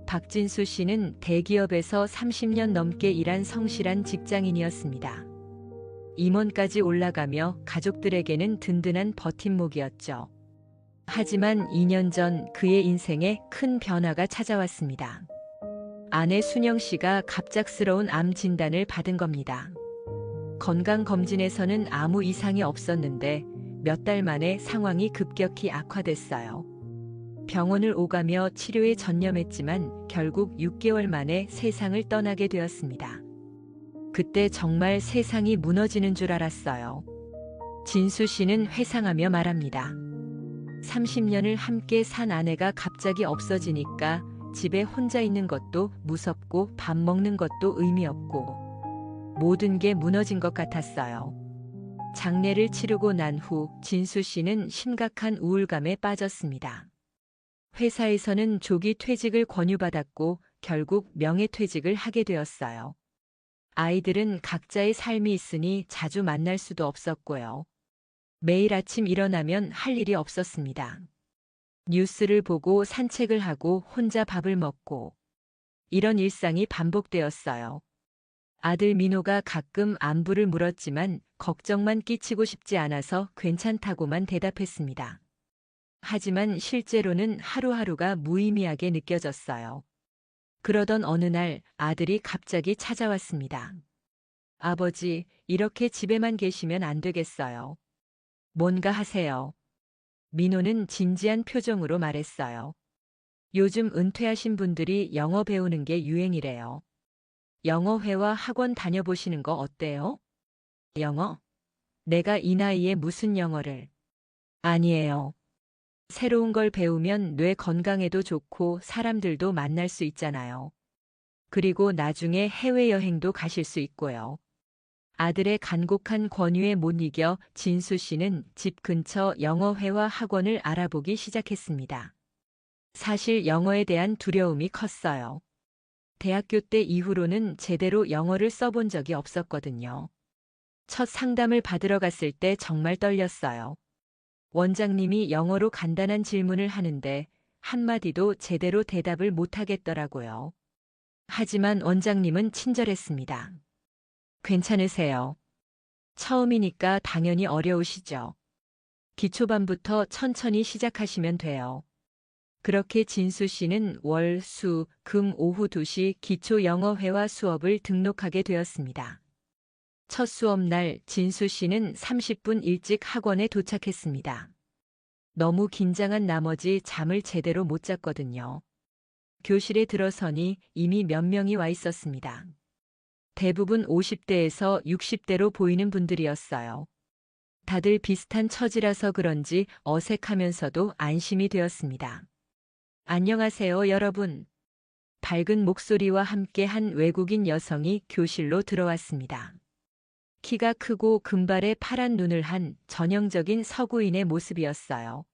박진수 씨는 대기업에서 30년 넘게 일한 성실한 직장인이었습니다. 임원까지 올라가며 가족들에게는 든든한 버팀목이었죠. 하지만 2년 전 그의 인생에 큰 변화가 찾아왔습니다. 아내 순영 씨가 갑작스러운 암 진단을 받은 겁니다. 건강검진에서는 아무 이상이 없었는데 몇 달 만에 상황이 급격히 악화됐어요. 병원을 오가며 치료에 전념했지만 결국 6개월 만에 세상을 떠나게 되었습니다. 그때 정말 세상이 무너지는 줄 알았어요. 진수 씨는 회상하며 말합니다. 30년을 함께 산 아내가 갑자기 없어지니까 집에 혼자 있는 것도 무섭고 밥 먹는 것도 의미 없고 모든 게 무너진 것 같았어요. 장례를 치르고 난 후 진수 씨는 심각한 우울감에 빠졌습니다. 회사에서는 조기 퇴직을 권유받았고 결국 명예퇴직을 하게 되었어요. 아이들은 각자의 삶이 있으니 자주 만날 수도 없었고요. 매일 아침 일어나면 할 일이 없었습니다. 뉴스를 보고 산책을 하고 혼자 밥을 먹고 이런 일상이 반복되었어요. 아들 민호가 가끔 안부를 물었지만 걱정만 끼치고 싶지 않아서 괜찮다고만 대답했습니다. 하지만 실제로는 하루하루가 무의미하게 느껴졌어요. 그러던 어느 날 아들이 갑자기 찾아왔습니다. 아버지, 이렇게 집에만 계시면 안 되겠어요. 뭔가 하세요. 민호는 진지한 표정으로 말했어요. 요즘 은퇴하신 분들이 영어 배우는 게 유행이래요. 영어회화 학원 다녀보시는 거 어때요? 영어? 내가 이 나이에 무슨 영어를? 아니에요. 새로운 걸 배우면 뇌 건강에도 좋고 사람들도 만날 수 있잖아요. 그리고 나중에 해외여행도 가실 수 있고요. 아들의 간곡한 권유에 못 이겨 진수 씨는 집 근처 영어회화 학원을 알아보기 시작했습니다. 사실 영어에 대한 두려움이 컸어요. 대학교 때 이후로는 제대로 영어를 써본 적이 없었거든요. 첫 상담을 받으러 갔을 때 정말 떨렸어요. 원장님이 영어로 간단한 질문을 하는데 한마디도 제대로 대답을 못하겠더라고요. 하지만 원장님은 친절했습니다. 괜찮으세요. 처음이니까 당연히 어려우시죠. 기초반부터 천천히 시작하시면 돼요. 그렇게 진수 씨는 월, 수, 금 오후 2시 기초 영어회화 수업을 등록하게 되었습니다. 첫 수업날 진수 씨는 30분 일찍 학원에 도착했습니다. 너무 긴장한 나머지 잠을 제대로 못 잤거든요. 교실에 들어서니 이미 몇 명이 와 있었습니다. 대부분 50대에서 60대로 보이는 분들이었어요. 다들 비슷한 처지라서 그런지 어색하면서도 안심이 되었습니다. 안녕하세요, 여러분. 밝은 목소리와 함께 한 외국인 여성이 교실로 들어왔습니다. 키가 크고 금발에 파란 눈을 한 전형적인 서구인의 모습이었어요.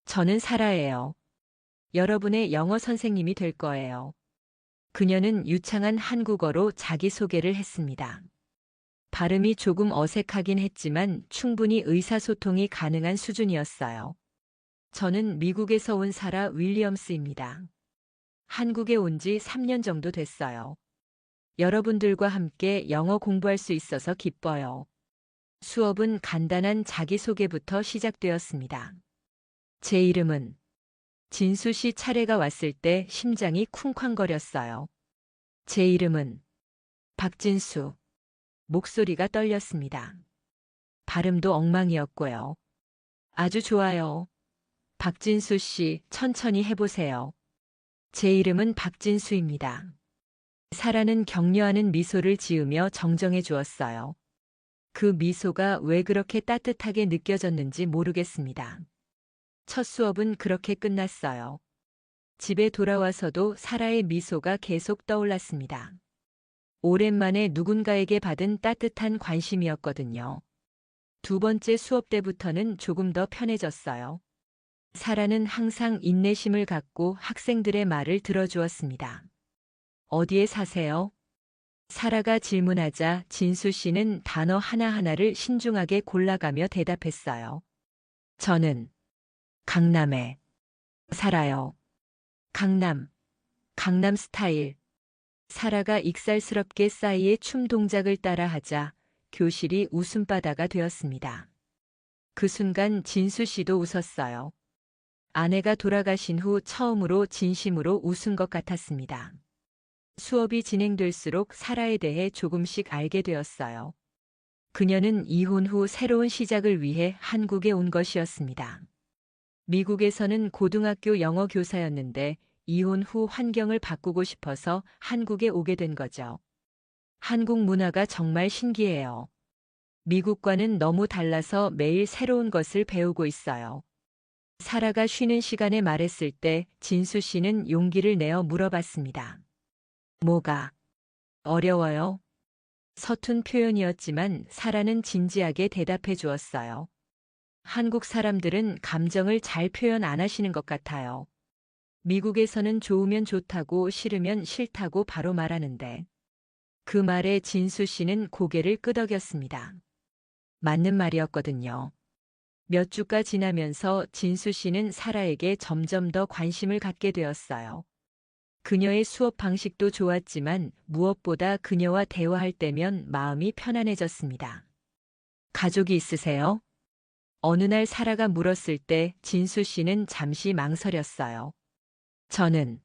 저는 사라예요. 여러분의 영어 선생님이 될 거예요. 그녀는 유창한 한국어로 자기소개를 했습니다. 발음이 조금 어색하긴 했지만 충분히 의사소통이 가능한 수준이었어요. 저는 미국에서 온 사라 윌리엄스입니다. 한국에 온 지 3년 정도 됐어요. 여러분들과 함께 영어 공부할 수 있어서 기뻐요. 수업은 간단한 자기소개부터 시작되었습니다. 제 이름은 진수 씨 차례가 왔을 때 심장이 쿵쾅거렸어요. 제 이름은 박진수. 목소리가 떨렸습니다. 발음도 엉망이었고요. 아주 좋아요. 박진수 씨, 천천히 해보세요. 제 이름은 박진수입니다. 사라는 격려하는 미소를 지으며 정정해 주었어요. 그 미소가 왜 그렇게 따뜻하게 느껴졌는지 모르겠습니다. 첫 수업은 그렇게 끝났어요. 집에 돌아와서도 사라의 미소가 계속 떠올랐습니다. 오랜만에 누군가에게 받은 따뜻한 관심이었거든요. 두 번째 수업 때부터는 조금 더 편해졌어요. 사라는 항상 인내심을 갖고 학생들의 말을 들어주었습니다. 어디에 사세요? 사라가 질문하자 진수 씨는 단어 하나하나를 신중하게 골라가며 대답했어요. 저는 강남에 살아요. 강남, 강남 스타일. 사라가 익살스럽게 싸이의 춤 동작을 따라하자 교실이 웃음바다가 되었습니다. 그 순간 진수 씨도 웃었어요. 아내가 돌아가신 후 처음으로 진심으로 웃은 것 같았습니다. 수업이 진행될수록 사라에 대해 조금씩 알게 되었어요. 그녀는 이혼 후 새로운 시작을 위해 한국에 온 것이었습니다. 미국에서는 고등학교 영어 교사였는데 이혼 후 환경을 바꾸고 싶어서 한국에 오게 된 거죠. 한국 문화가 정말 신기해요. 미국과는 너무 달라서 매일 새로운 것을 배우고 있어요. 사라가 쉬는 시간에 말했을 때 진수 씨는 용기를 내어 물어봤습니다. 뭐가 어려워요? 서툰 표현이었지만 사라는 진지하게 대답해 주었어요. 한국 사람들은 감정을 잘 표현 안 하시는 것 같아요. 미국에서는 좋으면 좋다고 싫으면 싫다고 바로 말하는데. 그 말에 진수 씨는 고개를 끄덕였습니다. 맞는 말이었거든요. 몇 주가 지나면서 진수 씨는 사라에게 점점 더 관심을 갖게 되었어요. 그녀의 수업 방식도 좋았지만 무엇보다 그녀와 대화할 때면 마음이 편안해졌습니다. 가족이 있으세요? 어느 날 사라가 물었을 때 진수 씨는 잠시 망설였어요. 저는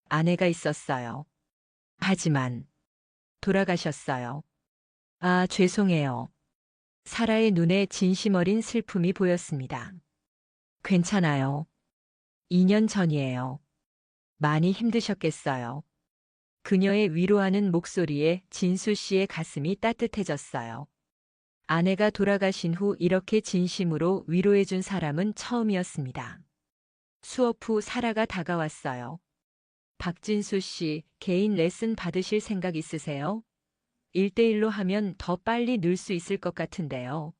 아내가 있었어요. 하지만 돌아가셨어요. 아, 죄송해요. 사라의 눈에 진심 어린 슬픔이 보였습니다. 괜찮아요. 2년 전이에요. 많이 힘드셨겠어요. 그녀의 위로하는 목소리에 진수 씨의 가슴이 따뜻해졌어요. 아내가 돌아가신 후 이렇게 진심으로 위로해준 사람은 처음이었습니다. 수업 후 사라가 다가왔어요. 박진수 씨, 개인 레슨 받으실 생각 있으세요? 1대1로 하면 더 빨리 늘 수 있을 것 같은데요.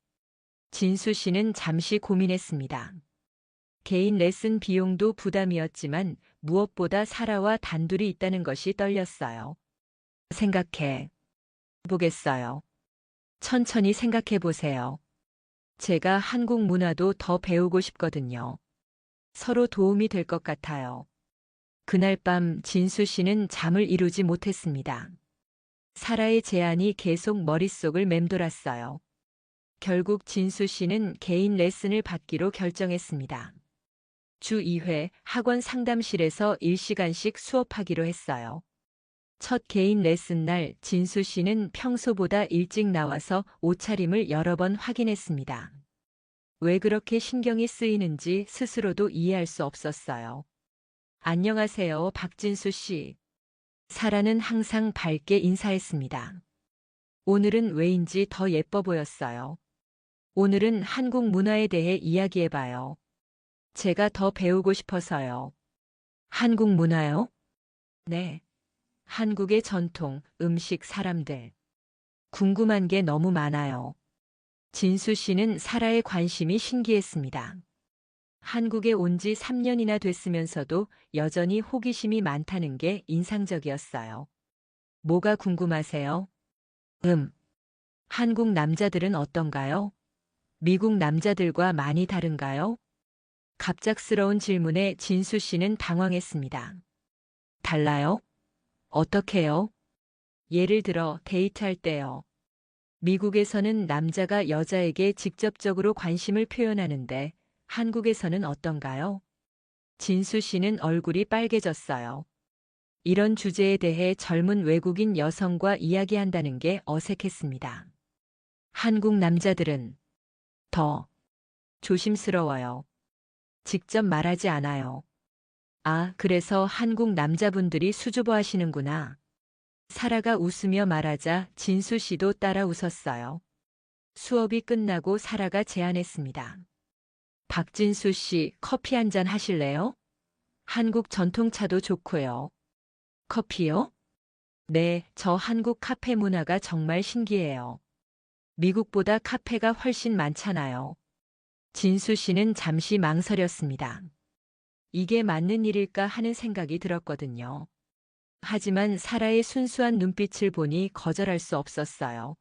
진수 씨는 잠시 고민했습니다. 개인 레슨 비용도 부담이었지만 무엇보다 사라와 단둘이 있다는 것이 떨렸어요. 생각해 보겠어요. 천천히 생각해 보세요. 제가 한국 문화도 더 배우고 싶거든요. 서로 도움이 될 것 같아요. 그날 밤 진수 씨는 잠을 이루지 못했습니다. 사라의 제안이 계속 머릿속을 맴돌았어요. 결국 진수 씨는 개인 레슨을 받기로 결정했습니다. 주 2회 학원 상담실에서 1시간씩 수업하기로 했어요. 첫 개인 레슨 날 진수 씨는 평소보다 일찍 나와서 옷차림을 여러 번 확인했습니다. 왜 그렇게 신경이 쓰이는지 스스로도 이해할 수 없었어요. 안녕하세요, 박진수 씨. 사라는 항상 밝게 인사했습니다. 오늘은 왜인지 더 예뻐 보였어요. 오늘은 한국 문화에 대해 이야기해봐요. 제가 더 배우고 싶어서요. 한국 문화요? 네. 한국의 전통, 음식, 사람들. 궁금한 게 너무 많아요. 진수 씨는 사라의 관심이 신기했습니다. 한국에 온 지 3년이나 됐으면서도 여전히 호기심이 많다는 게 인상적이었어요. 뭐가 궁금하세요? 한국 남자들은 어떤가요? 미국 남자들과 많이 다른가요? 갑작스러운 질문에 진수 씨는 당황했습니다. 달라요? 어떻게요? 예를 들어 데이트할 때요. 미국에서는 남자가 여자에게 직접적으로 관심을 표현하는데 한국에서는 어떤가요? 진수 씨는 얼굴이 빨개졌어요. 이런 주제에 대해 젊은 외국인 여성과 이야기한다는 게 어색했습니다. 한국 남자들은 더 조심스러워요. 직접 말하지 않아요. 아, 그래서 한국 남자분들이 수줍어하시는구나. 사라가 웃으며 말하자 진수 씨도 따라 웃었어요. 수업이 끝나고 사라가 제안했습니다. 박진수 씨, 커피 한 잔 하실래요? 한국 전통차도 좋고요. 커피요? 네, 저 한국 카페 문화가 정말 신기해요. 미국보다 카페가 훨씬 많잖아요. 진수 씨는 잠시 망설였습니다. 이게 맞는 일일까 하는 생각이 들었거든요. 하지만 사라의 순수한 눈빛을 보니 거절할 수 없었어요.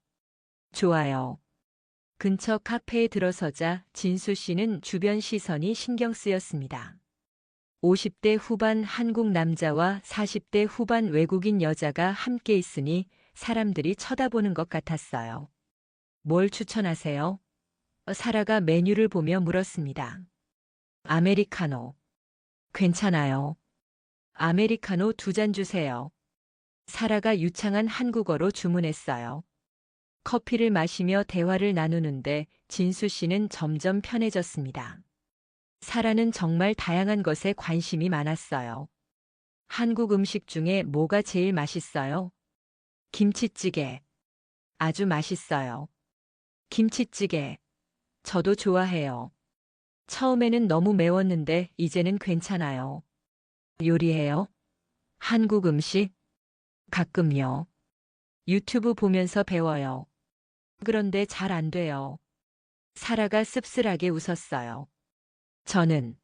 좋아요. 근처 카페에 들어서자 진수 씨는 주변 시선이 신경 쓰였습니다. 50대 후반 한국 남자와 40대 후반 외국인 여자가 함께 있으니 사람들이 쳐다보는 것 같았어요. 뭘 추천하세요? 사라가 메뉴를 보며 물었습니다. 아메리카노. 괜찮아요. 아메리카노 2잔 주세요. 사라가 유창한 한국어로 주문했어요. 커피를 마시며 대화를 나누는데 진수 씨는 점점 편해졌습니다. 사라는 정말 다양한 것에 관심이 많았어요. 한국 음식 중에 뭐가 제일 맛있어요? 김치찌개. 아주 맛있어요. 김치찌개. 저도 좋아해요. 처음에는 너무 매웠는데 이제는 괜찮아요. 요리해요? 한국 음식? 가끔요. 유튜브 보면서 배워요. 그런데 잘 안 돼요. 사라가 씁쓸하게 웃었어요. 저는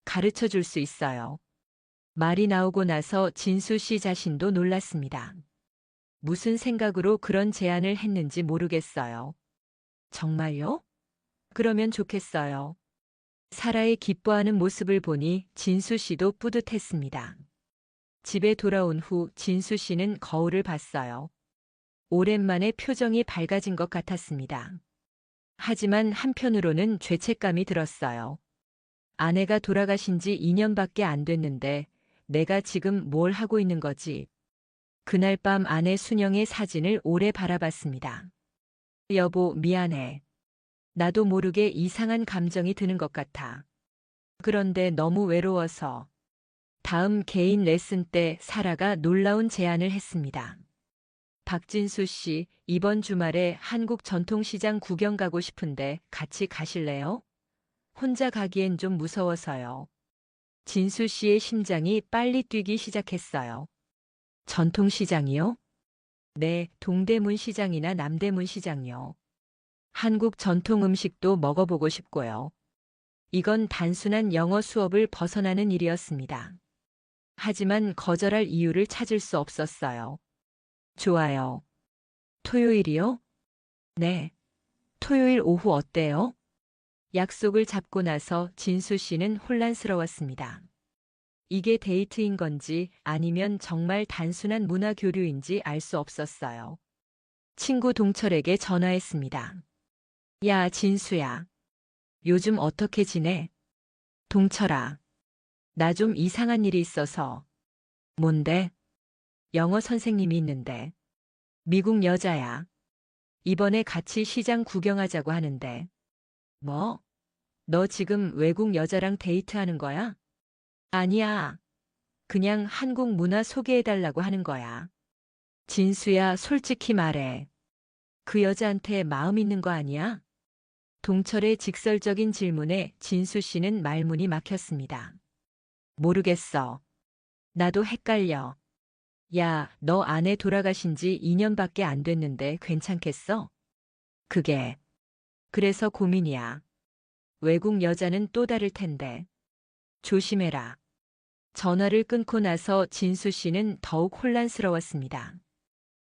가르쳐 줄 수 있어요. 말이 나오고 나서 진수 씨 자신도 놀랐습니다. 무슨 생각으로 그런 제안을 했는지 모르겠어요. 정말요? 그러면 좋겠어요. 사라의 기뻐하는 모습을 보니 진수 씨도 뿌듯했습니다. 집에 돌아온 후 진수 씨는 거울을 봤어요. 오랜만에 표정이 밝아진 것 같았습니다. 하지만 한편으로는 죄책감이 들었어요. 아내가 돌아가신 지 2년밖에 안 됐는데 내가 지금 뭘 하고 있는 거지? 그날 밤 아내 순영의 사진을 오래 바라봤습니다. 여보, 미안해. 나도 모르게 이상한 감정이 드는 것 같아. 그런데 너무 외로워서. 다음 개인 레슨 때 사라가 놀라운 제안을 했습니다. 박진수 씨, 이번 주말에 한국 전통시장 구경 가고 싶은데 같이 가실래요? 혼자 가기엔 좀 무서워서요. 진수 씨의 심장이 빨리 뛰기 시작했어요. 전통시장이요? 네, 동대문 시장이나 남대문 시장요. 한국 전통 음식도 먹어보고 싶고요. 이건 단순한 영어 수업을 벗어나는 일이었습니다. 하지만 거절할 이유를 찾을 수 없었어요. 좋아요. 토요일이요? 네. 토요일 오후 어때요? 약속을 잡고 나서 진수 씨는 혼란스러웠습니다. 이게 데이트인 건지 아니면 정말 단순한 문화 교류인지 알 수 없었어요. 친구 동철에게 전화했습니다. 야, 진수야. 요즘 어떻게 지내? 동철아. 나 좀 이상한 일이 있어서. 뭔데? 영어 선생님이 있는데. 미국 여자야. 이번에 같이 시장 구경하자고 하는데. 뭐? 너 지금 외국 여자랑 데이트하는 거야? 아니야. 그냥 한국 문화 소개해달라고 하는 거야. 진수야, 솔직히 말해. 그 여자한테 마음 있는 거 아니야? 동철의 직설적인 질문에 진수 씨는 말문이 막혔습니다. 모르겠어. 나도 헷갈려. 야, 너 아내 돌아가신 지 2년밖에 안 됐는데 괜찮겠어? 그게. 그래서 고민이야. 외국 여자는 또 다를 텐데. 조심해라. 전화를 끊고 나서 진수 씨는 더욱 혼란스러웠습니다.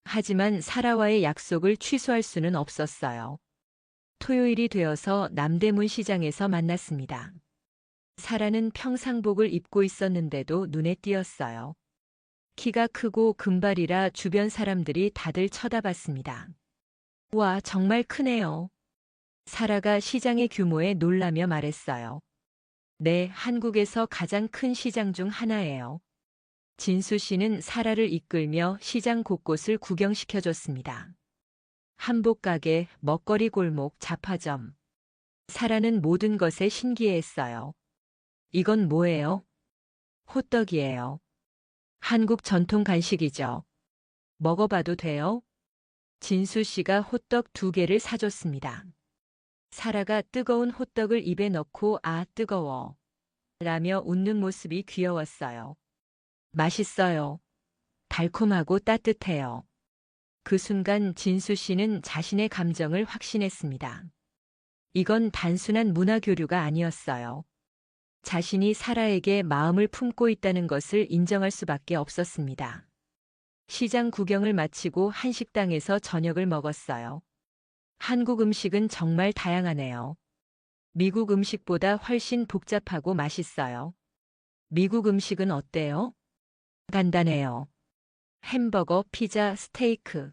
하지만 사라와의 약속을 취소할 수는 없었어요. 토요일이 되어서 남대문 시장에서 만났습니다. 사라는 평상복을 입고 있었는데도 눈에 띄었어요. 키가 크고 금발이라 주변 사람들이 다들 쳐다봤습니다. 와, 정말 크네요. 사라가 시장의 규모에 놀라며 말했어요. 네, 한국에서 가장 큰 시장 중 하나예요. 진수 씨는 사라를 이끌며 시장 곳곳을 구경시켜줬습니다. 한복 가게, 먹거리 골목, 잡화점. 사라는 모든 것에 신기해했어요. 이건 뭐예요? 호떡이에요. 한국 전통 간식이죠. 먹어봐도 돼요? 진수 씨가 호떡 2개를 사줬습니다. 사라가 뜨거운 호떡을 입에 넣고 아, 뜨거워. 라며 웃는 모습이 귀여웠어요. 맛있어요. 달콤하고 따뜻해요. 그 순간 진수 씨는 자신의 감정을 확신했습니다. 이건 단순한 문화 교류가 아니었어요. 자신이 사라에게 마음을 품고 있다는 것을 인정할 수밖에 없었습니다. 시장 구경을 마치고 한식당에서 저녁을 먹었어요. 한국 음식은 정말 다양하네요. 미국 음식보다 훨씬 복잡하고 맛있어요. 미국 음식은 어때요? 간단해요. 햄버거, 피자, 스테이크.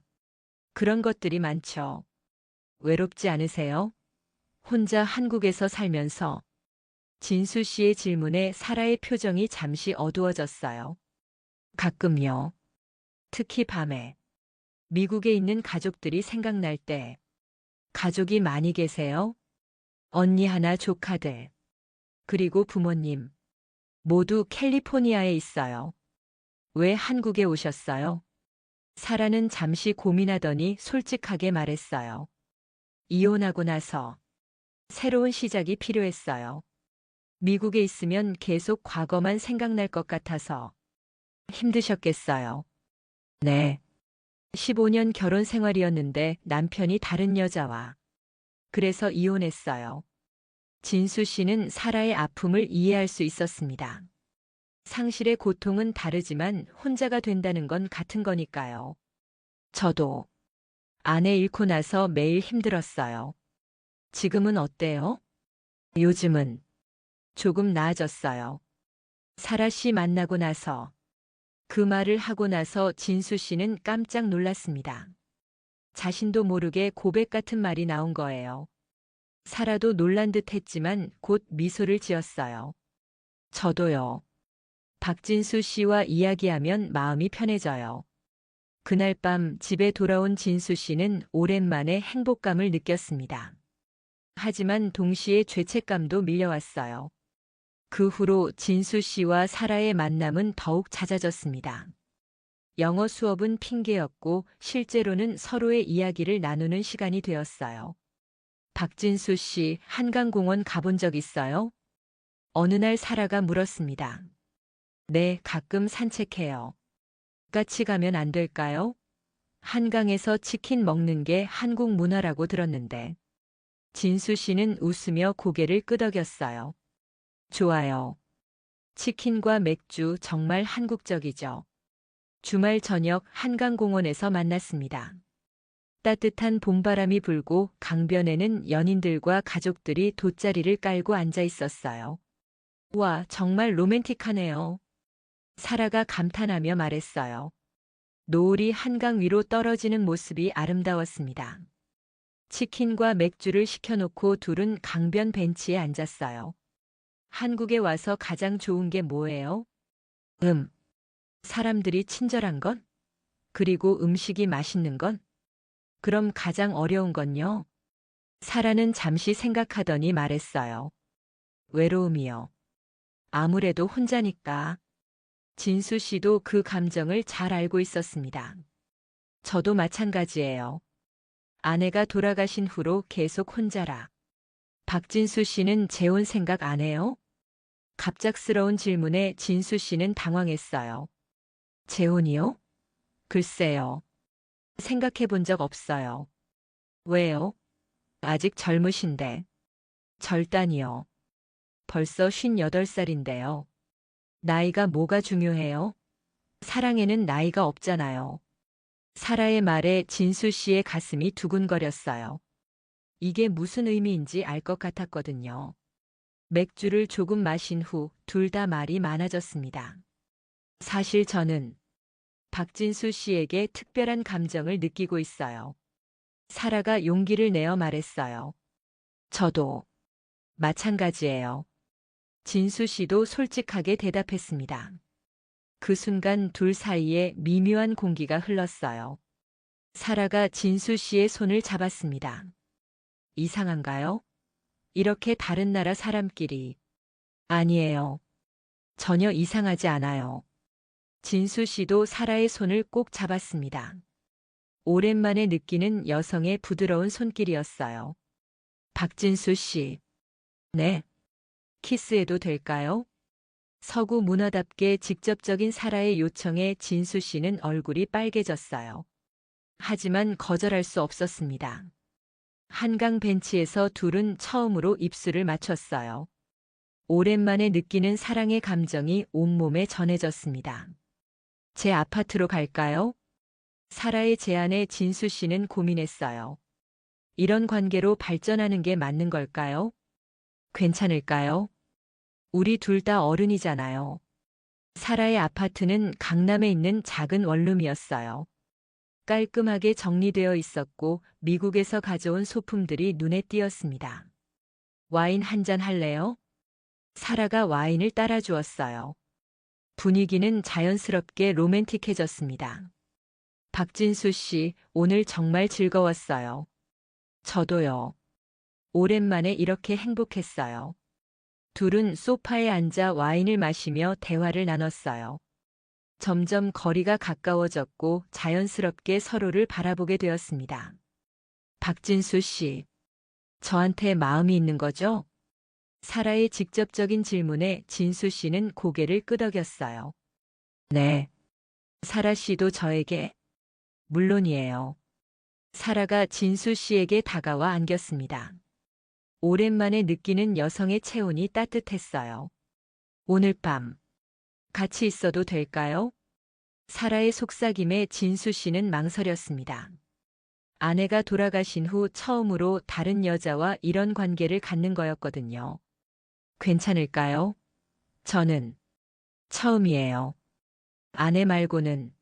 그런 것들이 많죠. 외롭지 않으세요? 혼자 한국에서 살면서 진수 씨의 질문에 사라의 표정이 잠시 어두워졌어요. 가끔요. 특히 밤에 미국에 있는 가족들이 생각날 때. 가족이 많이 계세요? 언니 하나, 조카들. 그리고 부모님. 모두 캘리포니아에 있어요. 왜 한국에 오셨어요? 사라는 잠시 고민하더니 솔직하게 말했어요. 이혼하고 나서 새로운 시작이 필요했어요. 미국에 있으면 계속 과거만 생각날 것 같아서. 힘드셨겠어요. 네. 15년 결혼 생활이었는데 남편이 다른 여자와. 그래서 이혼했어요. 진수 씨는 사라의 아픔을 이해할 수 있었습니다. 상실의 고통은 다르지만 혼자가 된다는 건 같은 거니까요. 저도 아내 잃고 나서 매일 힘들었어요. 지금은 어때요? 요즘은 조금 나아졌어요. 사라 씨 만나고 나서 그 말을 하고 나서 진수 씨는 깜짝 놀랐습니다. 자신도 모르게 고백 같은 말이 나온 거예요. 사라도 놀란 듯 했지만 곧 미소를 지었어요. 저도요. 박진수 씨와 이야기하면 마음이 편해져요. 그날 밤 집에 돌아온 진수 씨는 오랜만에 행복감을 느꼈습니다. 하지만 동시에 죄책감도 밀려왔어요. 그 후로 진수 씨와 사라의 만남은 더욱 잦아졌습니다. 영어 수업은 핑계였고 실제로는 서로의 이야기를 나누는 시간이 되었어요. 박진수 씨, 한강공원 가본 적 있어요? 어느 날 사라가 물었습니다. 네, 가끔 산책해요. 같이 가면 안 될까요? 한강에서 치킨 먹는 게 한국 문화라고 들었는데. 진수 씨는 웃으며 고개를 끄덕였어요. 좋아요. 치킨과 맥주 정말 한국적이죠. 주말 저녁 한강공원에서 만났습니다. 따뜻한 봄바람이 불고 강변에는 연인들과 가족들이 돗자리를 깔고 앉아 있었어요. 와, 정말 로맨틱하네요. 사라가 감탄하며 말했어요. 노을이 한강 위로 떨어지는 모습이 아름다웠습니다. 치킨과 맥주를 시켜놓고 둘은 강변 벤치에 앉았어요. 한국에 와서 가장 좋은 게 뭐예요? 사람들이 친절한 건? 그리고 음식이 맛있는 건? 그럼 가장 어려운 건요? 사라는 잠시 생각하더니 말했어요. 외로움이요. 아무래도 혼자니까. 진수 씨도 그 감정을 잘 알고 있었습니다. 저도 마찬가지예요. 아내가 돌아가신 후로 계속 혼자라. 박진수 씨는 재혼 생각 안 해요? 갑작스러운 질문에 진수 씨는 당황했어요. 재혼이요? 글쎄요. 생각해 본 적 없어요. 왜요? 아직 젊으신데. 절단이요. 벌써 58살인데요. 나이가 뭐가 중요해요? 사랑에는 나이가 없잖아요. 사라의 말에 진수 씨의 가슴이 두근거렸어요. 이게 무슨 의미인지 알 것 같았거든요. 맥주를 조금 마신 후 둘 다 말이 많아졌습니다. 사실 저는 박진수 씨에게 특별한 감정을 느끼고 있어요. 사라가 용기를 내어 말했어요. 저도 마찬가지예요. 진수 씨도 솔직하게 대답했습니다. 그 순간 둘 사이에 미묘한 공기가 흘렀어요. 사라가 진수 씨의 손을 잡았습니다. 이상한가요? 이렇게 다른 나라 사람끼리. 아니에요. 전혀 이상하지 않아요. 진수 씨도 사라의 손을 꼭 잡았습니다. 오랜만에 느끼는 여성의 부드러운 손길이었어요. 박진수 씨. 네. 키스해도 될까요? 서구 문화답게 직접적인 사라의 요청에 진수 씨는 얼굴이 빨개졌어요. 하지만 거절할 수 없었습니다. 한강 벤치에서 둘은 처음으로 입술을 맞췄어요. 오랜만에 느끼는 사랑의 감정이 온몸에 전해졌습니다. 제 아파트로 갈까요? 사라의 제안에 진수 씨는 고민했어요. 이런 관계로 발전하는 게 맞는 걸까요? 괜찮을까요? 우리 둘 다 어른이잖아요. 사라의 아파트는 강남에 있는 작은 원룸이었어요. 깔끔하게 정리되어 있었고 미국에서 가져온 소품들이 눈에 띄었습니다. 와인 한 잔 할래요? 사라가 와인을 따라 주었어요. 분위기는 자연스럽게 로맨틱해졌습니다. 박진수 씨, 오늘 정말 즐거웠어요. 저도요. 오랜만에 이렇게 행복했어요. 둘은 소파에 앉아 와인을 마시며 대화를 나눴어요. 점점 거리가 가까워졌고 자연스럽게 서로를 바라보게 되었습니다. 박진수 씨, 저한테 마음이 있는 거죠? 사라의 직접적인 질문에 진수 씨는 고개를 끄덕였어요. 네. 사라 씨도 저에게? 물론이에요. 사라가 진수 씨에게 다가와 안겼습니다. 오랜만에 느끼는 여성의 체온이 따뜻했어요. 오늘 밤 같이 있어도 될까요? 사라의 속삭임에 진수 씨는 망설였습니다. 아내가 돌아가신 후 처음으로 다른 여자와 이런 관계를 갖는 거였거든요. 괜찮을까요? 저는 처음이에요. 아내 말고는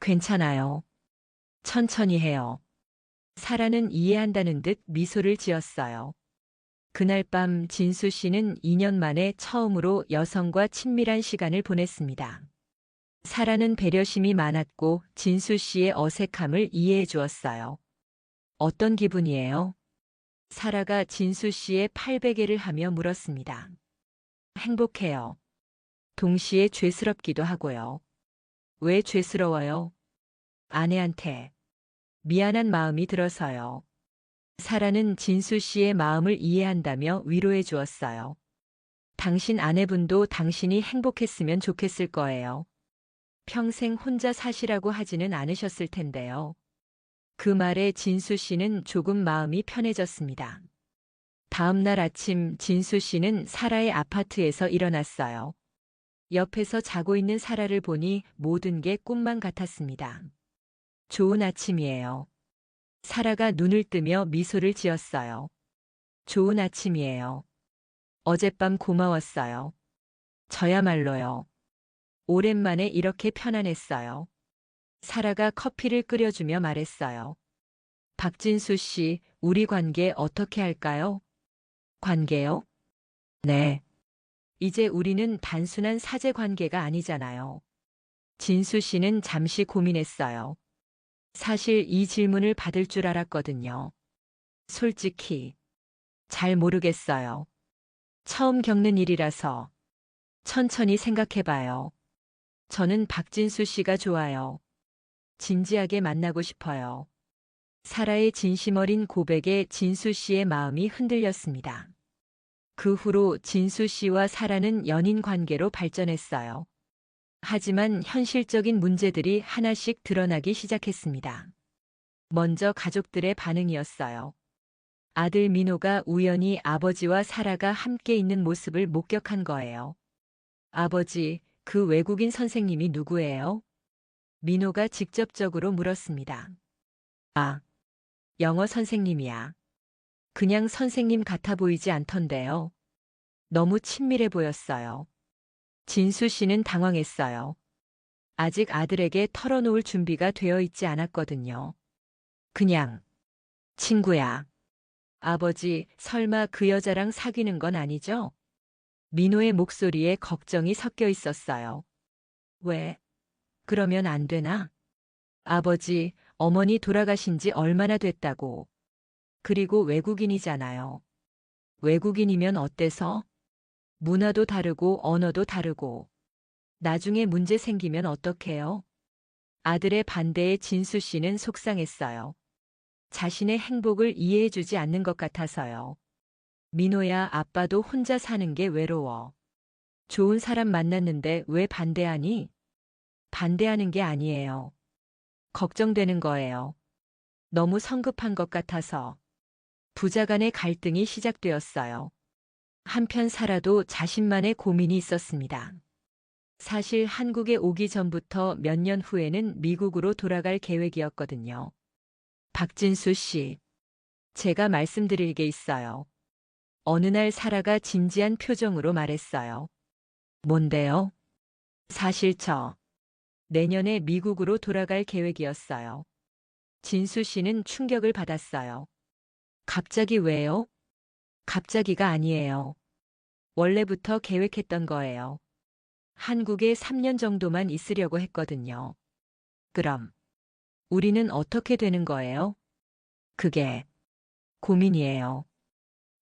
괜찮아요. 천천히 해요. 사라는 이해한다는 듯 미소를 지었어요. 그날 밤 진수 씨는 2년 만에 처음으로 여성과 친밀한 시간을 보냈습니다. 사라는 배려심이 많았고 진수 씨의 어색함을 이해해 주었어요. 어떤 기분이에요? 사라가 진수 씨의 팔베개를 하며 물었습니다. 행복해요. 동시에 죄스럽기도 하고요. 왜 죄스러워요? 아내한테 미안한 마음이 들어서요. 사라는 진수 씨의 마음을 이해한다며 위로해 주었어요. 당신 아내분도 당신이 행복했으면 좋겠을 거예요. 평생 혼자 사시라고 하지는 않으셨을 텐데요. 그 말에 진수 씨는 조금 마음이 편해졌습니다. 다음 날 아침 진수 씨는 사라의 아파트에서 일어났어요. 옆에서 자고 있는 사라를 보니 모든 게 꿈만 같았습니다. 좋은 아침이에요. 사라가 눈을 뜨며 미소를 지었어요. 좋은 아침이에요. 어젯밤 고마웠어요. 저야말로요. 오랜만에 이렇게 편안했어요. 사라가 커피를 끓여주며 말했어요. 박진수 씨, 우리 관계 어떻게 할까요? 관계요? 네. 이제 우리는 단순한 사제 관계가 아니잖아요. 진수 씨는 잠시 고민했어요. 사실 이 질문을 받을 줄 알았거든요. 솔직히 잘 모르겠어요. 처음 겪는 일이라서 천천히 생각해봐요. 저는 박진수 씨가 좋아요. 진지하게 만나고 싶어요. 사라의 진심 어린 고백에 진수 씨의 마음이 흔들렸습니다. 그 후로 진수 씨와 사라는 연인 관계로 발전했어요. 하지만 현실적인 문제들이 하나씩 드러나기 시작했습니다. 먼저 가족들의 반응이었어요. 아들 민호가 우연히 아버지와 사라가 함께 있는 모습을 목격한 거예요. 아버지, 그 외국인 선생님이 누구예요? 민호가 직접적으로 물었습니다. 아, 영어 선생님이야. 그냥 선생님 같아 보이지 않던데요. 너무 친밀해 보였어요. 진수 씨는 당황했어요. 아직 아들에게 털어놓을 준비가 되어 있지 않았거든요. 그냥 친구야. 아버지, 설마 그 여자랑 사귀는 건 아니죠? 민호의 목소리에 걱정이 섞여 있었어요. 왜? 그러면 안 되나? 아버지, 어머니 돌아가신 지 얼마나 됐다고. 그리고 외국인이잖아요. 외국인이면 어때서? 문화도 다르고 언어도 다르고. 나중에 문제 생기면 어떡해요? 아들의 반대에 진수 씨는 속상했어요. 자신의 행복을 이해해주지 않는 것 같아서요. 민호야, 아빠도 혼자 사는 게 외로워. 좋은 사람 만났는데 왜 반대하니? 반대하는 게 아니에요. 걱정되는 거예요. 너무 성급한 것 같아서. 부자 간의 갈등이 시작되었어요. 한편 사라도 자신만의 고민이 있었습니다. 사실 한국에 오기 전부터 몇 년 후에는 미국으로 돌아갈 계획이었거든요. 박진수 씨, 제가 말씀드릴 게 있어요. 어느 날 사라가 진지한 표정으로 말했어요. 뭔데요? 사실 내년에 미국으로 돌아갈 계획이었어요. 진수 씨는 충격을 받았어요. 갑자기 왜요? 갑자기가 아니에요. 원래부터 계획했던 거예요. 한국에 3년 정도만 있으려고 했거든요. 그럼 우리는 어떻게 되는 거예요? 그게 고민이에요.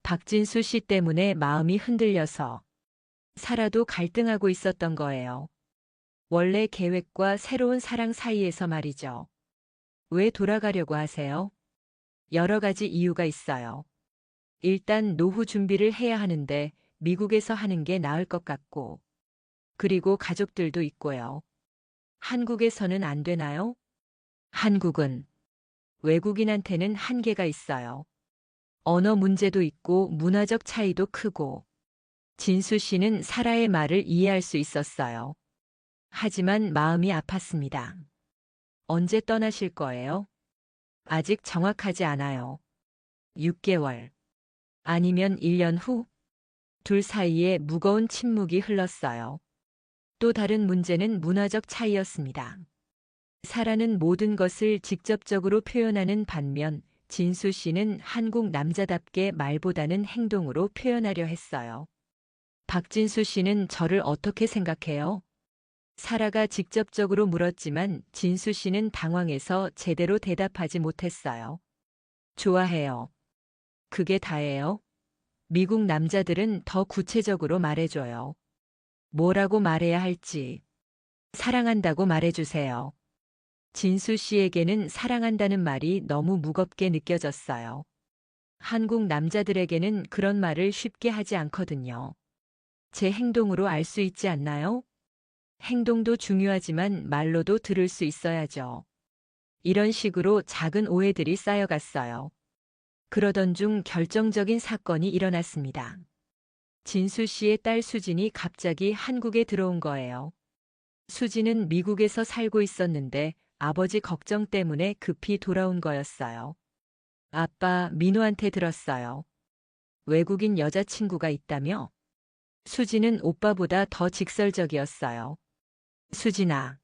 박진수 씨 때문에 마음이 흔들려서 살아도 갈등하고 있었던 거예요. 원래 계획과 새로운 사랑 사이에서 말이죠. 왜 돌아가려고 하세요? 여러 가지 이유가 있어요. 일단 노후 준비를 해야 하는데 미국에서 하는 게 나을 것 같고, 그리고 가족들도 있고요. 한국에서는 안 되나요? 한국은 외국인한테는 한계가 있어요. 언어 문제도 있고 문화적 차이도 크고. 진수 씨는 사라의 말을 이해할 수 있었어요. 하지만 마음이 아팠습니다. 언제 떠나실 거예요? 아직 정확하지 않아요. 6개월. 아니면 1년 후? 둘 사이에 무거운 침묵이 흘렀어요. 또 다른 문제는 문화적 차이였습니다. 사라는 모든 것을 직접적으로 표현하는 반면 진수 씨는 한국 남자답게 말보다는 행동으로 표현하려 했어요. 박진수 씨는 저를 어떻게 생각해요? 사라가 직접적으로 물었지만 진수 씨는 당황해서 제대로 대답하지 못했어요. 좋아해요. 그게 다예요? 미국 남자들은 더 구체적으로 말해줘요. 뭐라고 말해야 할지. 사랑한다고 말해주세요. 진수 씨에게는 사랑한다는 말이 너무 무겁게 느껴졌어요. 한국 남자들에게는 그런 말을 쉽게 하지 않거든요. 제 행동으로 알 수 있지 않나요? 행동도 중요하지만 말로도 들을 수 있어야죠. 이런 식으로 작은 오해들이 쌓여갔어요. 그러던 중 결정적인 사건이 일어났습니다. 진수 씨의 딸 수진이 갑자기 한국에 들어온 거예요. 수진은 미국에서 살고 있었는데 아버지 걱정 때문에 급히 돌아온 거였어요. 아빠, 민호한테 들었어요. 외국인 여자친구가 있다며? 수진은 오빠보다 더 직설적이었어요. 수진아,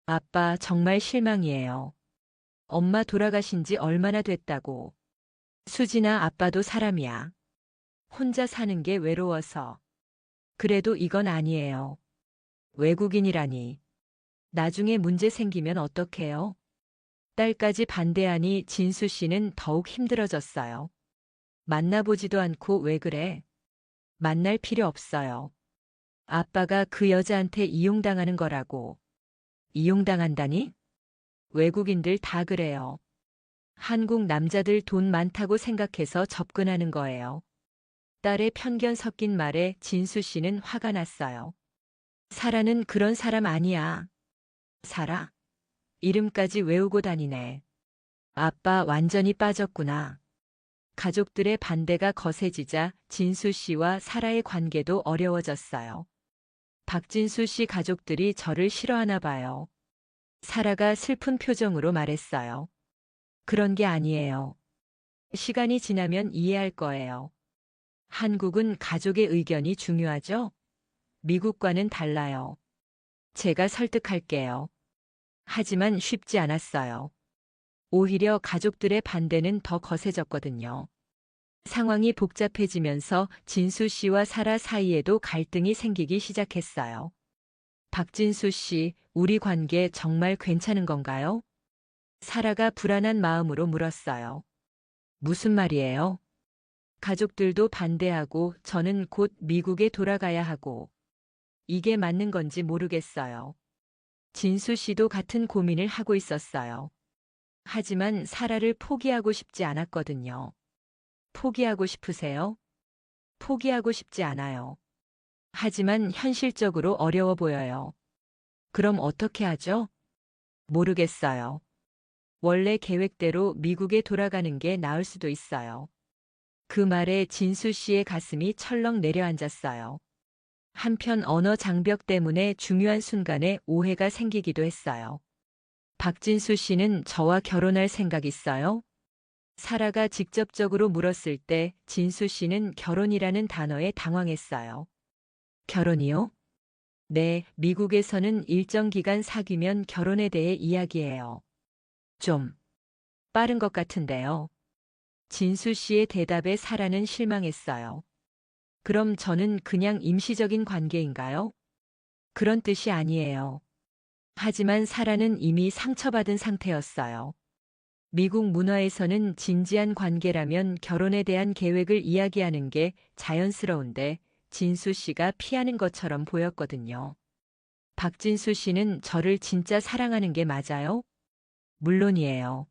아빠 정말 실망이에요. 엄마 돌아가신 지 얼마나 됐다고. 수진아, 아빠도 사람이야. 혼자 사는 게 외로워서. 그래도 이건 아니에요. 외국인이라니. 나중에 문제 생기면 어떡해요? 딸까지 반대하니 진수 씨는 더욱 힘들어졌어요. 만나보지도 않고 왜 그래? 만날 필요 없어요. 아빠가 그 여자한테 이용당하는 거라고. 이용당한다니? 외국인들 다 그래요. 한국 남자들 돈 많다고 생각해서 접근하는 거예요. 딸의 편견 섞인 말에 진수 씨는 화가 났어요. 사라는 그런 사람 아니야. 사라? 이름까지 외우고 다니네. 아빠 완전히 빠졌구나. 가족들의 반대가 거세지자 진수 씨와 사라의 관계도 어려워졌어요. 박진수 씨 가족들이 저를 싫어하나 봐요. 사라가 슬픈 표정으로 말했어요. 그런 게 아니에요. 시간이 지나면 이해할 거예요. 한국은 가족의 의견이 중요하죠? 미국과는 달라요. 제가 설득할게요. 하지만 쉽지 않았어요. 오히려 가족들의 반대는 더 거세졌거든요. 상황이 복잡해지면서 진수 씨와 사라 사이에도 갈등이 생기기 시작했어요. 박진수 씨, 우리 관계 정말 괜찮은 건가요? 사라가 불안한 마음으로 물었어요. 무슨 말이에요? 가족들도 반대하고 저는 곧 미국에 돌아가야 하고 이게 맞는 건지 모르겠어요. 진수 씨도 같은 고민을 하고 있었어요. 하지만 사라를 포기하고 싶지 않았거든요. 포기하고 싶으세요? 포기하고 싶지 않아요. 하지만 현실적으로 어려워 보여요. 그럼 어떻게 하죠? 모르겠어요. 원래 계획대로 미국에 돌아가는 게 나을 수도 있어요. 그 말에 진수 씨의 가슴이 철렁 내려앉았어요. 한편 언어 장벽 때문에 중요한 순간에 오해가 생기기도 했어요. 박진수 씨는 저와 결혼할 생각 있어요? 사라가 직접적으로 물었을 때 진수 씨는 결혼이라는 단어에 당황했어요. 결혼이요? 네, 미국에서는 일정 기간 사귀면 결혼에 대해 이야기해요. 좀 빠른 것 같은데요. 진수 씨의 대답에 사라는 실망했어요. 그럼 저는 그냥 임시적인 관계인가요? 그런 뜻이 아니에요. 하지만 사라는 이미 상처받은 상태였어요. 미국 문화에서는 진지한 관계라면 결혼에 대한 계획을 이야기하는 게 자연스러운데 진수 씨가 피하는 것처럼 보였거든요. 박진수 씨는 저를 진짜 사랑하는 게 맞아요? 물론이에요.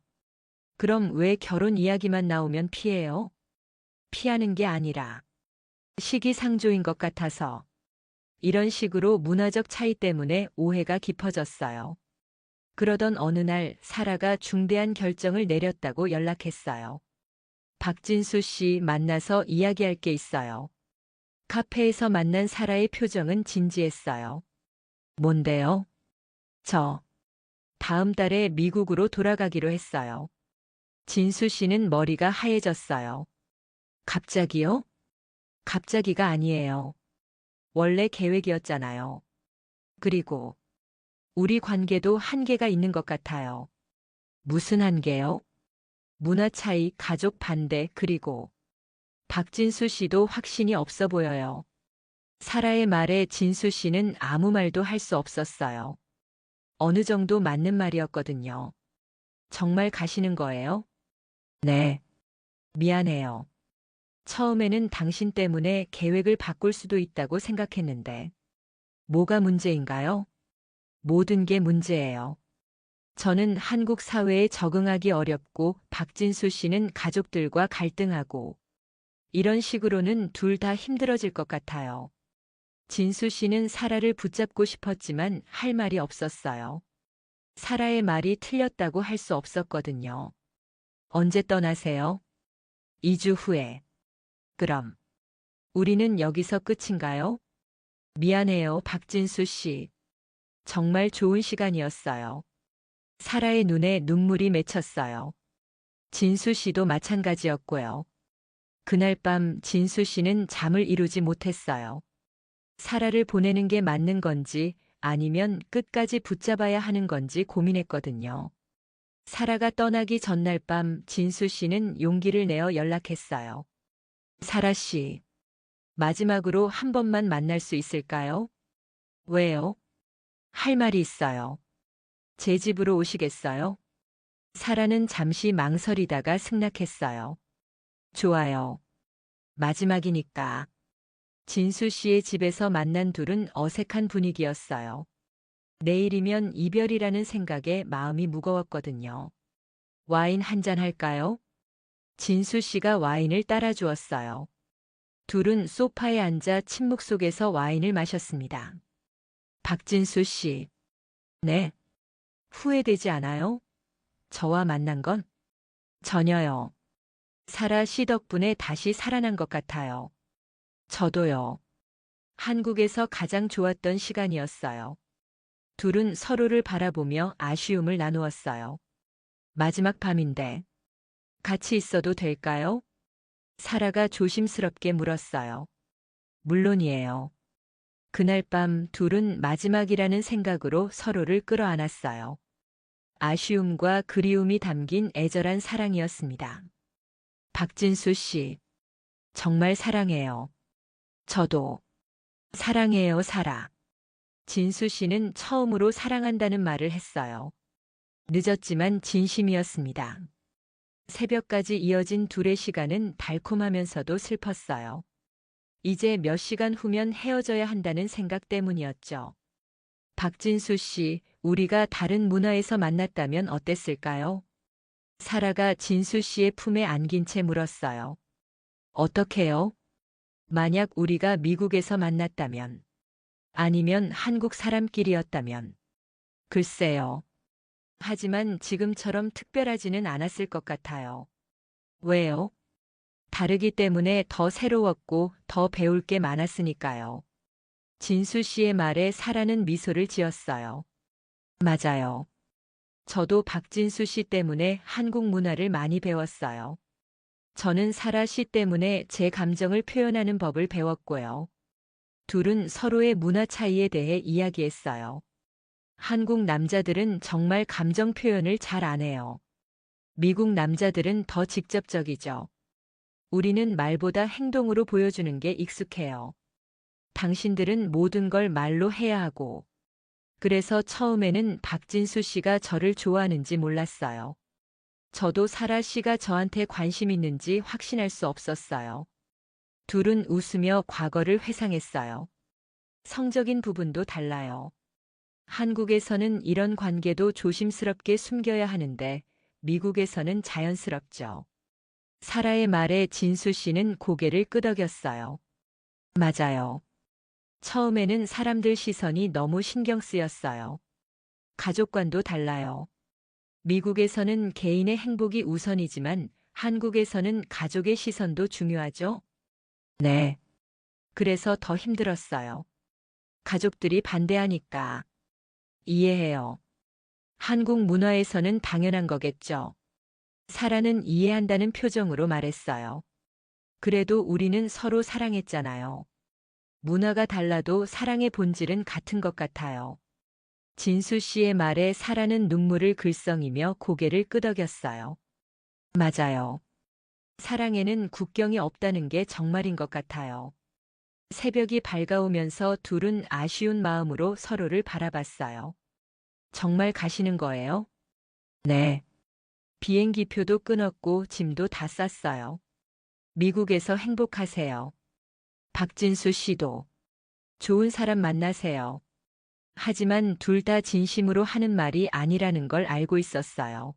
그럼 왜 결혼 이야기만 나오면 피해요? 피하는 게 아니라 시기상조인 것 같아서 이런 식으로 문화적 차이 때문에 오해가 깊어졌어요. 그러던 어느 날 사라가 중대한 결정을 내렸다고 연락했어요. 박진수 씨 만나서 이야기할 게 있어요. 카페에서 만난 사라의 표정은 진지했어요. 뭔데요? 저 다음 달에 미국으로 돌아가기로 했어요. 진수 씨는 머리가 하얘졌어요. 갑자기요? 갑자기가 아니에요. 원래 계획이었잖아요. 그리고 우리 관계도 한계가 있는 것 같아요. 무슨 한계요? 문화 차이, 가족 반대, 그리고 박진수 씨도 확신이 없어 보여요. 사라의 말에 진수 씨는 아무 말도 할 수 없었어요. 어느 정도 맞는 말이었거든요. 정말 가시는 거예요? 네. 미안해요. 처음에는 당신 때문에 계획을 바꿀 수도 있다고 생각했는데. 뭐가 문제인가요? 모든 게 문제예요. 저는 한국 사회에 적응하기 어렵고 박진수 씨는 가족들과 갈등하고 이런 식으로는 둘 다 힘들어질 것 같아요. 진수 씨는 사라를 붙잡고 싶었지만 할 말이 없었어요. 사라의 말이 틀렸다고 할 수 없었거든요. 언제 떠나세요? 2주 후에. 그럼 우리는 여기서 끝인가요? 미안해요, 박진수 씨. 정말 좋은 시간이었어요. 사라의 눈에 눈물이 맺혔어요. 진수 씨도 마찬가지였고요. 그날 밤 진수 씨는 잠을 이루지 못했어요. 사라를 보내는 게 맞는 건지 아니면 끝까지 붙잡아야 하는 건지 고민했거든요. 사라가 떠나기 전날 밤 진수 씨는 용기를 내어 연락했어요. 사라 씨, 마지막으로 한 번만 만날 수 있을까요? 왜요? 할 말이 있어요. 제 집으로 오시겠어요? 사라는 잠시 망설이다가 승낙했어요. 좋아요. 마지막이니까. 진수 씨의 집에서 만난 둘은 어색한 분위기였어요. 내일이면 이별이라는 생각에 마음이 무거웠거든요. 와인 한잔 할까요? 진수 씨가 와인을 따라 주었어요. 둘은 소파에 앉아 침묵 속에서 와인을 마셨습니다. 박진수 씨. 네. 후회되지 않아요? 저와 만난 건? 전혀요. 사라 씨 덕분에 다시 살아난 것 같아요. 저도요. 한국에서 가장 좋았던 시간이었어요. 둘은 서로를 바라보며 아쉬움을 나누었어요. 마지막 밤인데 같이 있어도 될까요? 사라가 조심스럽게 물었어요. 물론이에요. 그날 밤 둘은 마지막이라는 생각으로 서로를 끌어안았어요. 아쉬움과 그리움이 담긴 애절한 사랑이었습니다. 박진수 씨, 정말 사랑해요. 저도 사랑해요, 사라. 진수 씨는 처음으로 사랑한다는 말을 했어요. 늦었지만 진심이었습니다. 새벽까지 이어진 둘의 시간은 달콤하면서도 슬펐어요. 이제 몇 시간 후면 헤어져야 한다는 생각 때문이었죠. 박진수 씨, 우리가 다른 문화에서 만났다면 어땠을까요? 사라가 진수 씨의 품에 안긴 채 물었어요. 어떻게요? 만약 우리가 미국에서 만났다면, 아니면 한국 사람끼리였다면, 글쎄요. 하지만 지금처럼 특별하지는 않았을 것 같아요. 왜요? 다르기 때문에 더 새로웠고 더 배울 게 많았으니까요. 진수 씨의 말에 사라는 미소를 지었어요. 맞아요. 저도 박진수 씨 때문에 한국 문화를 많이 배웠어요. 저는 사라 씨 때문에 제 감정을 표현하는 법을 배웠고요. 둘은 서로의 문화 차이에 대해 이야기했어요. 한국 남자들은 정말 감정 표현을 잘 안 해요. 미국 남자들은 더 직접적이죠. 우리는 말보다 행동으로 보여주는 게 익숙해요. 당신들은 모든 걸 말로 해야 하고. 그래서 처음에는 박진수 씨가 저를 좋아하는지 몰랐어요. 저도 사라 씨가 저한테 관심 있는지 확신할 수 없었어요. 둘은 웃으며 과거를 회상했어요. 성적인 부분도 달라요. 한국에서는 이런 관계도 조심스럽게 숨겨야 하는데 미국에서는 자연스럽죠. 사라의 말에 진수 씨는 고개를 끄덕였어요. 맞아요. 처음에는 사람들 시선이 너무 신경 쓰였어요. 가족관도 달라요. 미국에서는 개인의 행복이 우선이지만 한국에서는 가족의 시선도 중요하죠? 네. 그래서 더 힘들었어요. 가족들이 반대하니까. 이해해요. 한국 문화에서는 당연한 거겠죠. 사라는 이해한다는 표정으로 말했어요. 그래도 우리는 서로 사랑했잖아요. 문화가 달라도 사랑의 본질은 같은 것 같아요. 진수 씨의 말에 사라는 눈물을 글썽이며 고개를 끄덕였어요. 맞아요. 사랑에는 국경이 없다는 게 정말인 것 같아요. 새벽이 밝아오면서 둘은 아쉬운 마음으로 서로를 바라봤어요. 정말 가시는 거예요? 네. 비행기표도 끊었고 짐도 다 쌌어요. 미국에서 행복하세요. 박진수 씨도 좋은 사람 만나세요. 하지만 둘 다 진심으로 하는 말이 아니라는 걸 알고 있었어요.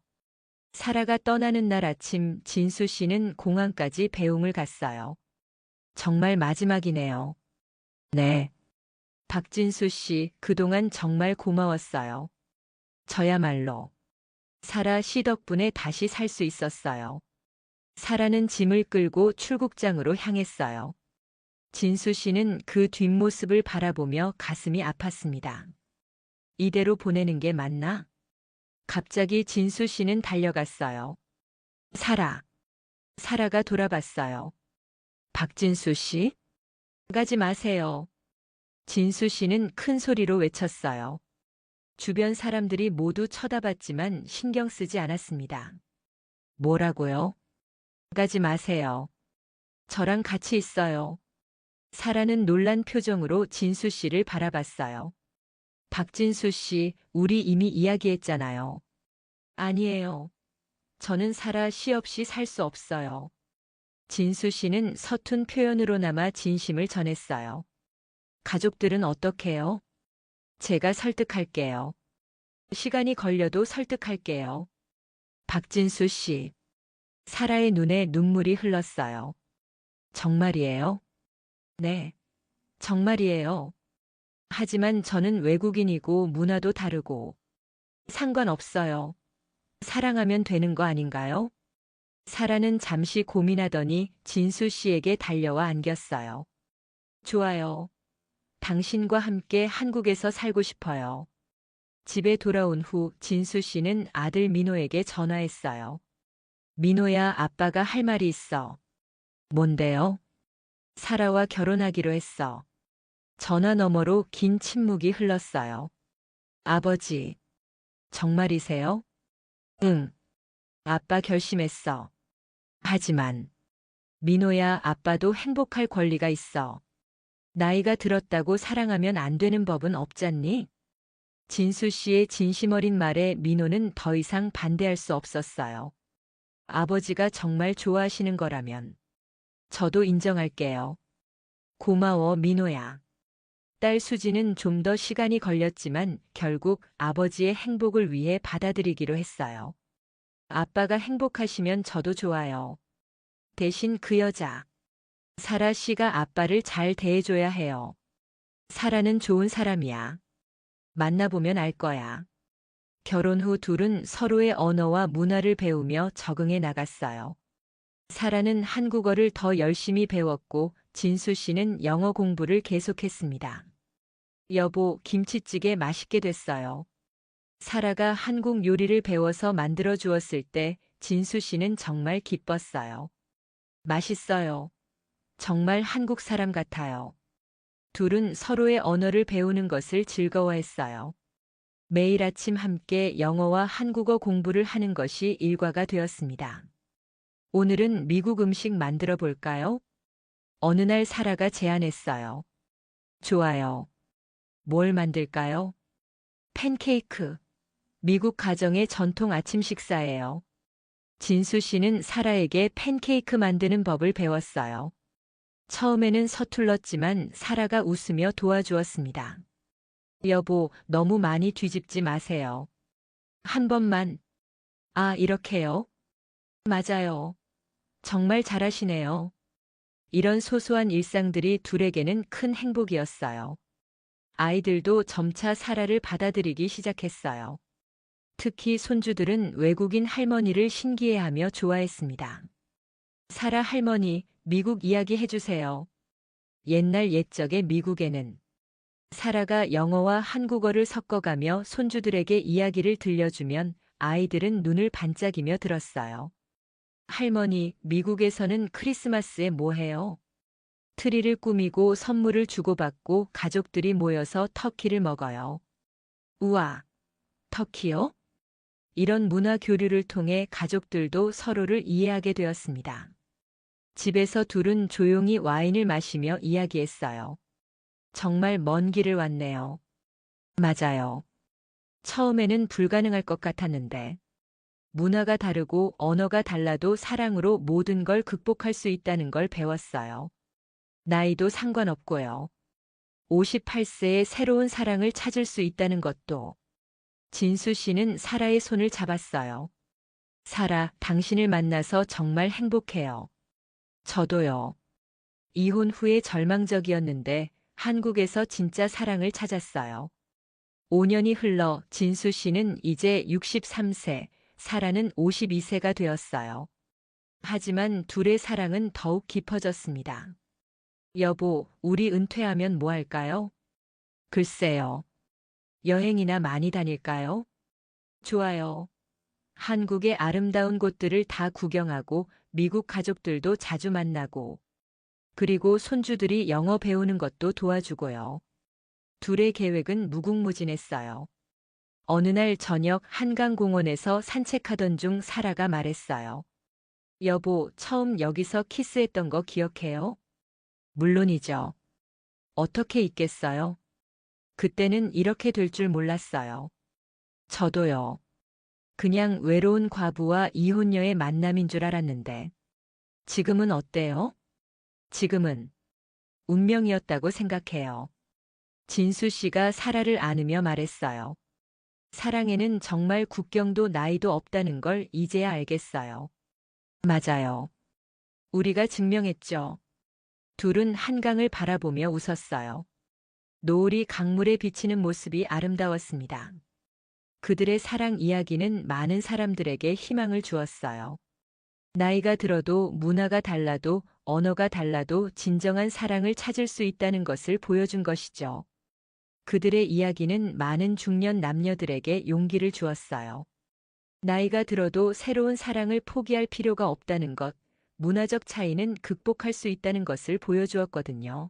사라가 떠나는 날 아침 진수 씨는 공항까지 배웅을 갔어요. 정말 마지막이네요. 네. 박진수 씨, 그동안 정말 고마웠어요. 저야말로. 사라 씨 덕분에 다시 살 수 있었어요. 사라는 짐을 끌고 출국장으로 향했어요. 진수 씨는 그 뒷모습을 바라보며 가슴이 아팠습니다. 이대로 보내는 게 맞나? 갑자기 진수 씨는 달려갔어요. 사라. 사라가 돌아봤어요. 박진수 씨? 가지 마세요. 진수 씨는 큰 소리로 외쳤어요. 주변 사람들이 모두 쳐다봤지만 신경 쓰지 않았습니다. 뭐라고요? 가지 마세요. 저랑 같이 있어요. 사라는 놀란 표정으로 진수 씨를 바라봤어요. 박진수 씨, 우리 이미 이야기했잖아요. 아니에요. 저는 사라 씨 없이 살 수 없어요. 진수 씨는 서툰 표현으로나마 진심을 전했어요. 가족들은 어떻게요? 제가 설득할게요. 시간이 걸려도 설득할게요. 박진수 씨. 사라의 눈에 눈물이 흘렀어요. 정말이에요? 네. 정말이에요. 하지만 저는 외국인이고 문화도 다르고 상관없어요. 사랑하면 되는 거 아닌가요? 사라는 잠시 고민하더니 진수 씨에게 달려와 안겼어요. 좋아요. 당신과 함께 한국에서 살고 싶어요. 집에 돌아온 후 진수 씨는 아들 민호에게 전화했어요. 민호야, 아빠가 할 말이 있어. 뭔데요? 사라와 결혼하기로 했어. 전화 너머로 긴 침묵이 흘렀어요. 아버지, 정말이세요? 응. 아빠 결심했어. 하지만, 민호야, 아빠도 행복할 권리가 있어. 나이가 들었다고 사랑하면 안 되는 법은 없잖니? 진수 씨의 진심 어린 말에 민호는 더 이상 반대할 수 없었어요. 아버지가 정말 좋아하시는 거라면 저도 인정할게요. 고마워, 민호야. 딸 수지는 좀 더 시간이 걸렸지만 결국 아버지의 행복을 위해 받아들이기로 했어요. 아빠가 행복하시면 저도 좋아요. 대신 그 여자, 사라 씨가 아빠를 잘 대해줘야 해요. 사라는 좋은 사람이야. 만나보면 알 거야. 결혼 후 둘은 서로의 언어와 문화를 배우며 적응해 나갔어요. 사라는 한국어를 더 열심히 배웠고 진수 씨는 영어 공부를 계속했습니다. 여보, 김치찌개 맛있게 됐어요. 사라가 한국 요리를 배워서 만들어 주었을 때 진수 씨는 정말 기뻤어요. 맛있어요. 정말 한국 사람 같아요. 둘은 서로의 언어를 배우는 것을 즐거워했어요. 매일 아침 함께 영어와 한국어 공부를 하는 것이 일과가 되었습니다. 오늘은 미국 음식 만들어 볼까요? 어느 날 사라가 제안했어요. 좋아요. 뭘 만들까요? 팬케이크. 미국 가정의 전통 아침 식사예요. 진수 씨는 사라에게 팬케이크 만드는 법을 배웠어요. 처음에는 서툴렀지만 사라가 웃으며 도와주었습니다. 여보, 너무 많이 뒤집지 마세요. 한 번만. 아, 이렇게요? 맞아요. 정말 잘하시네요. 이런 소소한 일상들이 둘에게는 큰 행복이었어요. 아이들도 점차 사라를 받아들이기 시작했어요. 특히 손주들은 외국인 할머니를 신기해하며 좋아했습니다. 사라 할머니, 미국 이야기 해주세요. 옛날 옛적의 미국에는 사라가 영어와 한국어를 섞어가며 손주들에게 이야기를 들려주면 아이들은 눈을 반짝이며 들었어요. 할머니, 미국에서는 크리스마스에 뭐 해요? 트리를 꾸미고 선물을 주고받고 가족들이 모여서 터키를 먹어요. 우와, 터키요? 이런 문화 교류를 통해 가족들도 서로를 이해하게 되었습니다. 집에서 둘은 조용히 와인을 마시며 이야기했어요. 정말 먼 길을 왔네요. 맞아요. 처음에는 불가능할 것 같았는데, 문화가 다르고 언어가 달라도 사랑으로 모든 걸 극복할 수 있다는 걸 배웠어요. 나이도 상관없고요. 58세에 새로운 사랑을 찾을 수 있다는 것도. 진수 씨는 사라의 손을 잡았어요. 사라, 당신을 만나서 정말 행복해요. 저도요. 이혼 후에 절망적이었는데 한국에서 진짜 사랑을 찾았어요. 5년이 흘러 진수 씨는 이제 63세, 사라는 52세가 되었어요. 하지만 둘의 사랑은 더욱 깊어졌습니다. 여보, 우리 은퇴하면 뭐 할까요? 글쎄요. 여행이나 많이 다닐까요? 좋아요. 한국의 아름다운 곳들을 다 구경하고 미국 가족들도 자주 만나고 그리고 손주들이 영어 배우는 것도 도와주고요. 둘의 계획은 무궁무진했어요. 어느 날 저녁 한강공원에서 산책하던 중 사라가 말했어요. 여보, 처음 여기서 키스했던 거 기억해요? 물론이죠. 어떻게 잊겠어요? 그때는 이렇게 될 줄 몰랐어요. 저도요. 그냥 외로운 과부와 이혼녀의 만남인 줄 알았는데. 지금은 어때요? 지금은 운명이었다고 생각해요. 진수 씨가 사라를 안으며 말했어요. 사랑에는 정말 국경도 나이도 없다는 걸 이제야 알겠어요. 맞아요. 우리가 증명했죠. 둘은 한강을 바라보며 웃었어요. 노을이 강물에 비치는 모습이 아름다웠습니다. 그들의 사랑 이야기는 많은 사람들에게 희망을 주었어요. 나이가 들어도 문화가 달라도 언어가 달라도 진정한 사랑을 찾을 수 있다는 것을 보여준 것이죠. 그들의 이야기는 많은 중년 남녀들에게 용기를 주었어요. 나이가 들어도 새로운 사랑을 포기할 필요가 없다는 것, 문화적 차이는 극복할 수 있다는 것을 보여주었거든요.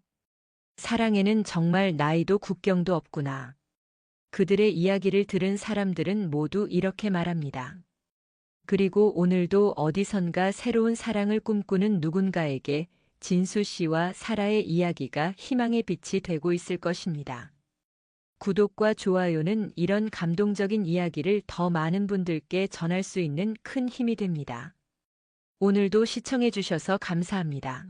사랑에는 정말 나이도 국경도 없구나. 그들의 이야기를 들은 사람들은 모두 이렇게 말합니다. 그리고 오늘도 어디선가 새로운 사랑을 꿈꾸는 누군가에게 진수 씨와 사라의 이야기가 희망의 빛이 되고 있을 것입니다. 구독과 좋아요는 이런 감동적인 이야기를 더 많은 분들께 전할 수 있는 큰 힘이 됩니다. 오늘도 시청해 주셔서 감사합니다.